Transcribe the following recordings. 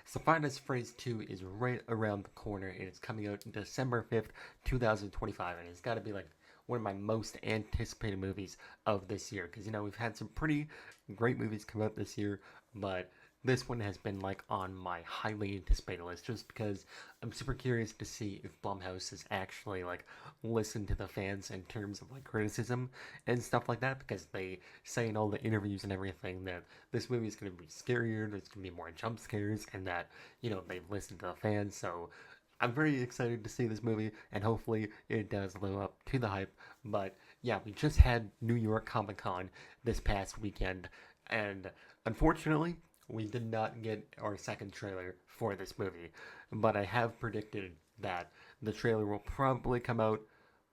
So Five Nights at Freddy's 2 is right around the corner, and it's coming out December 5th, 2025, and it's got to be like one of my most anticipated movies of this year, because we've had some pretty great movies come out this year, but this one has been like on my highly anticipated list just because I'm super curious to see if Blumhouse has actually like listened to the fans in terms of like criticism and stuff like that, because they say in all the interviews and everything that this movie is going to be scarier, there's going to be more jump scares, and that they've listened to the fans. So I'm very excited to see this movie, and hopefully it does live up to the hype. But yeah, we just had New York Comic Con this past weekend, and unfortunately, we did not get our second trailer for this movie. But I have predicted that the trailer will probably come out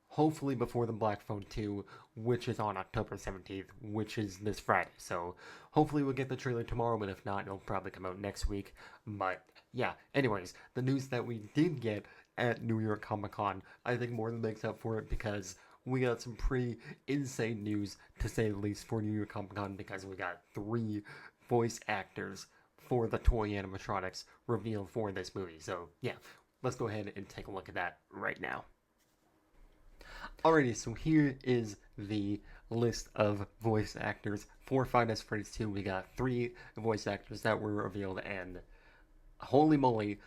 hopefully before the Black Phone 2, which is on October 17th, which is this Friday. So hopefully we'll get the trailer tomorrow, but if not, it'll probably come out next week. But yeah, anyways, the news that we did get at New York Comic Con, I think more than makes up for it because we got some pretty insane news, to say the least, for New York Comic Con, because we got three voice actors for the toy animatronics revealed for this movie. So yeah, let's go ahead and take a look at that right now. Alrighty, so here is the list of voice actors for Five Nights at Freddy's 2. We got three voice actors that were revealed, and holy moly,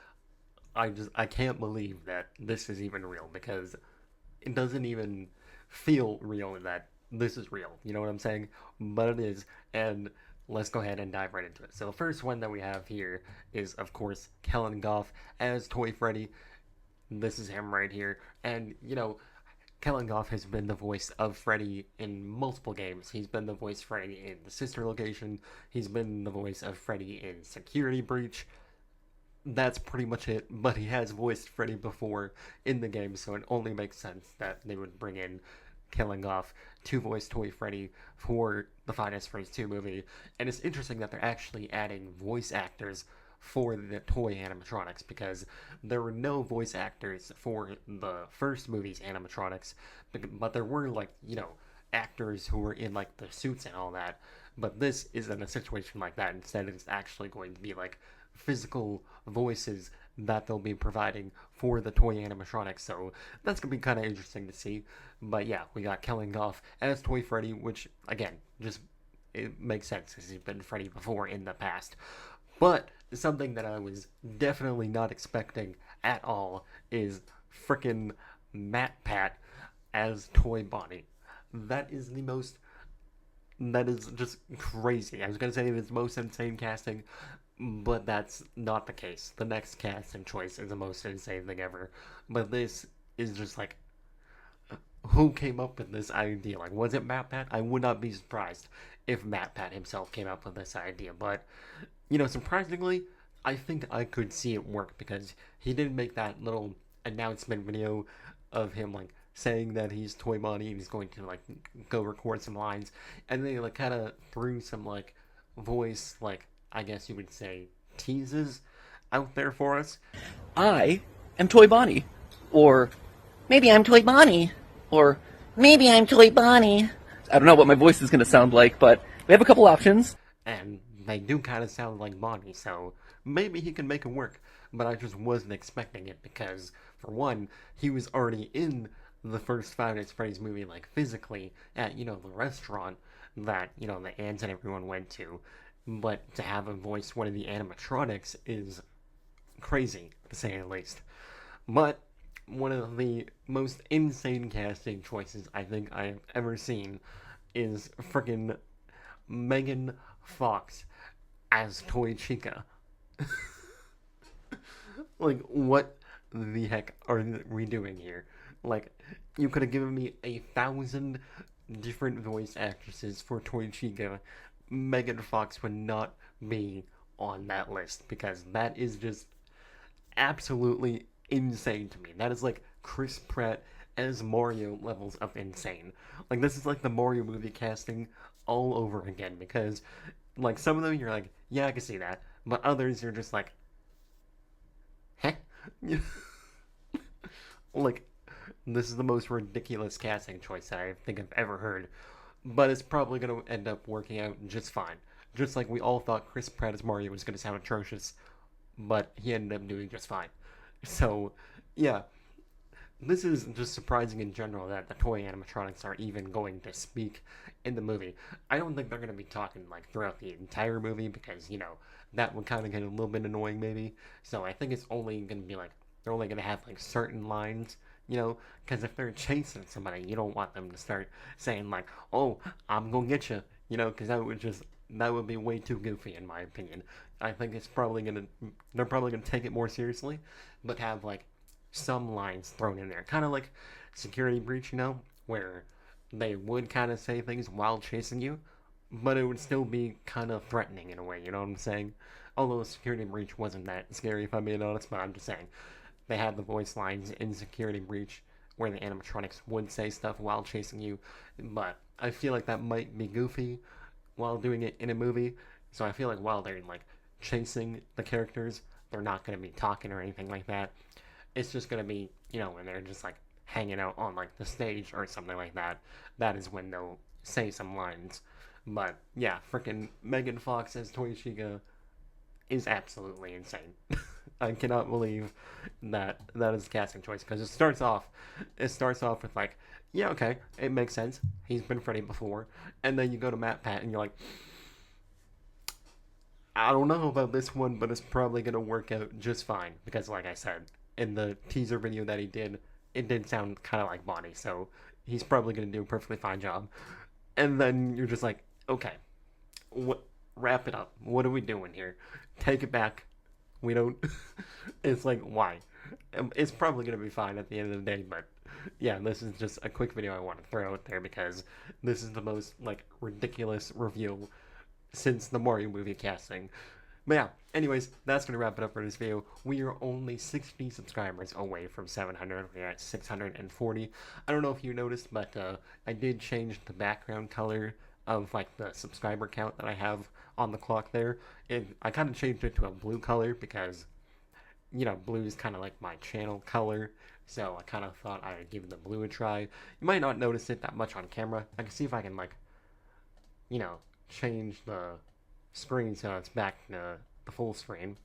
I can't believe that this is even real, because it doesn't even feel real in that this is real. You know what I'm saying? But it is, and let's go ahead and dive right into it. So the first one that we have here is, of course, Kellen Goff as Toy Freddy. This is him right here, and Kellen Goff has been the voice of Freddy in multiple games. He's been the voice of Freddy in the Sister Location. He's been the voice of Freddy in Security Breach. That's pretty much it, but he has voiced Freddy before in the game, so it only makes sense that they would bring in Kellen Goff to voice Toy Freddy for the Five Nights at Freddy's 2 movie. And it's interesting that they're actually adding voice actors for the toy animatronics, because there were no voice actors for the first movie's animatronics, but there were actors who were in like the suits and all that. But this isn't a situation like that. Instead, it's actually going to be like physical voices that they'll be providing for the toy animatronics. So that's gonna be kind of interesting to see. But yeah, we got Kellen Goff as Toy Freddy, which again, just it makes sense because he's been Freddy before in the past. But something that I was definitely not expecting at all is frickin' Matt Pat as Toy Bonnie. That is the most. That is just crazy. I was gonna say it's the most insane casting, but that's not the case. The next casting choice is the most insane thing ever. But this is just like, who came up with this idea? Like, was it Matt Pat? I would not be surprised if Matt Pat himself came up with this idea. But, surprisingly, I think I could see it work, because he did make that little announcement video of him, like, saying that he's Toy Bonnie and he's going to, like, go record some lines. And they, like, kind of threw some, like, voice, like, I guess you would say, teases out there for us. I am Toy Bonnie. Or maybe I'm Toy Bonnie. Or maybe I'm Toy Bonnie. I don't know what my voice is going to sound like, but we have a couple options. And they do kind of sound like Bonnie, so maybe he can make it work. But I just wasn't expecting it, because, for one, he was already in the first Five Nights at Freddy's movie, like, physically, at, the restaurant that, the ants and everyone went to. But to have him voice one of the animatronics is crazy, to say the least. But one of the most insane casting choices I think I've ever seen is freaking Megan Fox as Toy Chica. Like, what the heck are we doing here? Like, you could have given me 1,000 different voice actresses for Toy Chica. Megan Fox would not be on that list, because that is just absolutely insane to me. That is like Chris Pratt as Mario levels of insane. Like, this is like the Mario movie casting all over again, because like some of them you're like, yeah, I can see that, but others you're just like, heh. Like, this is the most ridiculous casting choice I think I've ever heard, but it's probably going to end up working out just fine. Just like we all thought Chris Pratt as Mario was going to sound atrocious, but he ended up doing just fine. So, yeah, this is just surprising in general that the toy animatronics are even going to speak in the movie. I don't think they're going to be talking like throughout the entire movie because, that would kind of get a little bit annoying maybe. So I think it's only going to be like, they're only going to have like certain lines, because if they're chasing somebody, you don't want them to start saying like, oh, I'm going to get you, because that would be way too goofy in my opinion. I think they're probably going to take it more seriously, but have like some lines thrown in there, kind of like security breach, where they would kind of say things while chasing you, but it would still be kind of threatening in a way. You know what I'm saying? Although security breach wasn't that scary, if I'm being honest, but I'm just saying they had the voice lines in security breach where the animatronics would say stuff while chasing you, but I feel like that might be goofy while doing it in a movie. So I feel like while they're like chasing the characters, they're not going to be talking or anything like that. It's just gonna be, when they're just like hanging out on like the stage or something like that. That is when they'll say some lines. But yeah, freaking Megan Fox as Toy Chica is absolutely insane. I cannot believe that is the casting choice because it starts off with like, yeah, okay, it makes sense. He's been Freddy before, and then you go to Matt Pat and you're like, I don't know about this one, but it's probably gonna work out just fine because, like I said, in the teaser video that he did, it did sound kind of like Bonnie, so he's probably gonna do a perfectly fine job. And then you're just like, okay, what? Wrap it up. What are we doing here? Take it back. We don't. It's like why? It's probably gonna be fine at the end of the day, but yeah, this is just a quick video I want to throw out there because this is the most like ridiculous reveal since the Mario movie casting. But yeah, anyways, that's going to wrap it up for this video. We are only 60 subscribers away from 700. We're at 640. I don't know if you noticed, but I did change the background color of like the subscriber count that I have on the clock there. I kind of changed it to a blue color because, blue is kind of like my channel color. So I kind of thought I would give the blue a try. You might not notice it that much on camera. I can see if I can like, you know, change the screen so it's back to the full screen.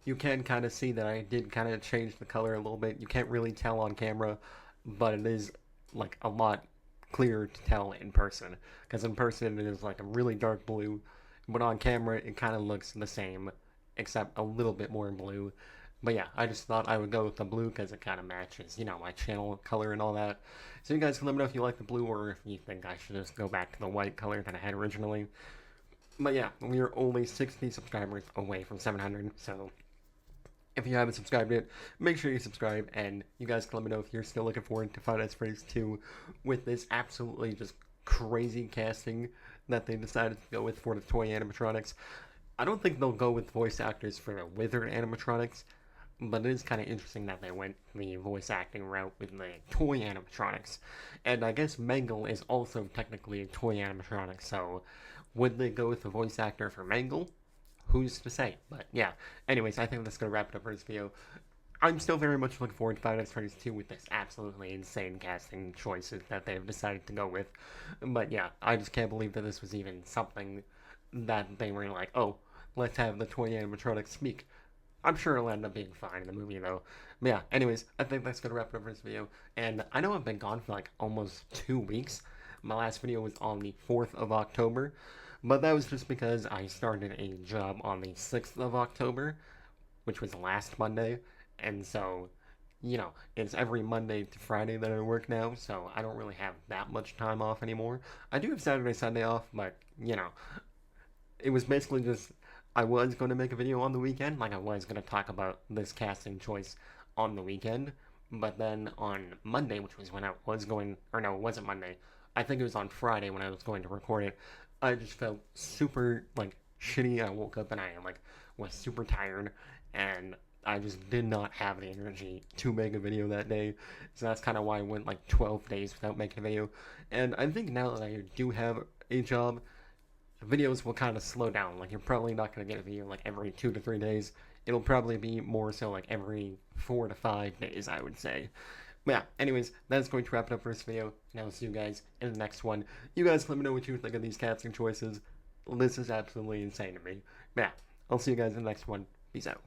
You can kind of see that I did kind of change the color a little bit. You can't really tell on camera, but it is like a lot clearer to tell in person. Because in person it is like a really dark blue, but on camera it kind of looks the same, except a little bit more blue. But yeah, I just thought I would go with the blue because it kind of matches, my channel color and all that. So you guys can let me know if you like the blue or if you think I should just go back to the white color that I had originally. But yeah, we are only 60 subscribers away from 700, so if you haven't subscribed yet, make sure you subscribe, and you guys can let me know if you're still looking forward to Five Nights at Freddy's 2 with this absolutely just crazy casting that they decided to go with for the toy animatronics. I don't think they'll go with voice actors for the Wizard animatronics, but it is kind of interesting that they went the voice acting route with the toy animatronics. And I guess Mangle is also technically a toy animatronic, so would they go with the voice actor for Mangle? Who's to say? But yeah, anyways, I think that's going to wrap it up for this video. I'm still very much looking forward to Five Nights at Freddy's 2 with this absolutely insane casting choices that they've decided to go with. But yeah, I just can't believe that this was even something that they were like, oh, let's have the toy animatronics speak. I'm sure it'll end up being fine in the movie, though. But yeah, anyways, I think that's going to wrap it up for this video. And I know I've been gone for like almost 2 weeks. My last video was on the 4th of October. But that was just because I started a job on the 6th of October, which was last Monday. And so, it's every Monday to Friday that I work now. So I don't really have that much time off anymore. I do have Saturday, Sunday off, but, it was basically just I was going to make a video on the weekend, like I was going to talk about this casting choice on the weekend, but then on Monday, which was when I was going, or no, it wasn't Monday, I think it was on Friday when I was going to record it, I just felt super, like, shitty. I woke up and I, like, was super tired, and I just did not have the energy to make a video that day, so that's kind of why I went, like, 12 days without making a video, and I think now that I do have a job, videos will kind of slow down. Like, you're probably not going to get a video like every 2 to 3 days. It'll probably be more so like every 4 to 5 days, I would say. But yeah, anyways, that's going to wrap it up for this video, and I'll see you guys in the next one. You guys let me know what you think of these casting choices. This is absolutely insane to me. But yeah, I'll see you guys in the next one. Peace out.